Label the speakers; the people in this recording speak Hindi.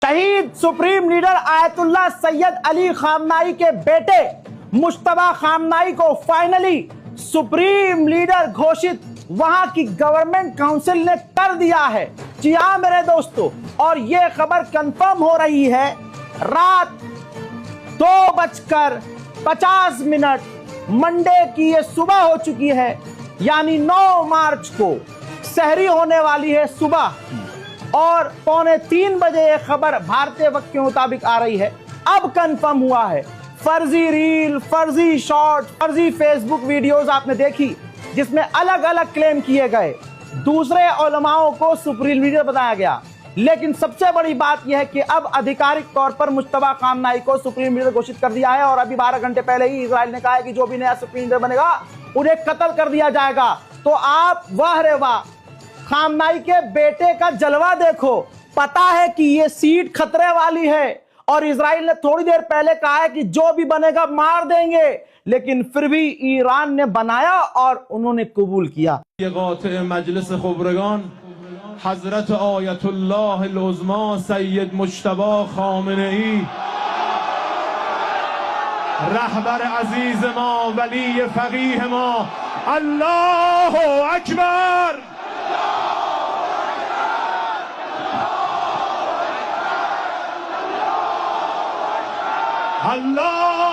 Speaker 1: शहीद supreme leader Ayatollah Syed Ali खामनाई के बेटे मुश्तबा खामनाई को फाइनली सुप्रीम लीडर घोषित वहां की गवर्नमेंट काउंसिल ने कर दिया है। जी हां मेरे दोस्तों, और यह खबर कंफर्म हो रही है रात 2:50 मंडे की ये सुबह हो चुकी है, यानी 9 मार्च को सहरी होने वाली है सुबह, और 2:45 बजे ये खबर भारतीय वक्त के मुताबिक आ रही है। अब कंफर्म हुआ है। फर्जी रील, फर्जी शॉर्ट, फर्जी फेसबुक वीडियोस आपने देखी जिसमें अलग अलग क्लेम किए गए, दूसरे उलमाओं को सुप्रीम लीडर बताया गया, लेकिन सबसे बड़ी बात यह है कि अब आधिकारिक तौर पर मुश्तबा खामनाई को सुप्रीम लीडर घोषित कर दिया है। और अभी 12 घंटे पहले ही इजराइल ने कहा है कि जो भी नया सुप्रीम लीडर बनेगा उन्हें कत्ल कर दिया जाएगा। तो आप वाह रे वाह, खामनाई के बेटे का जलवा देखो। पता है कि ये सीट खतरे वाली है और इजराइल ने थोड़ी देर पहले कहा है कि जो भी बनेगा मार देंगे, लेकिन फिर भी ईरान ने बनाया और उन्होंने कबूल किया।
Speaker 2: मजलिस खबरगान हजरत आयतुल्लाह अल-उज़्मा सैयद मुश्तबा खामनेई रहबर अजीज मा वली फकीह मा, अल्लाह अकबर। अल्लाह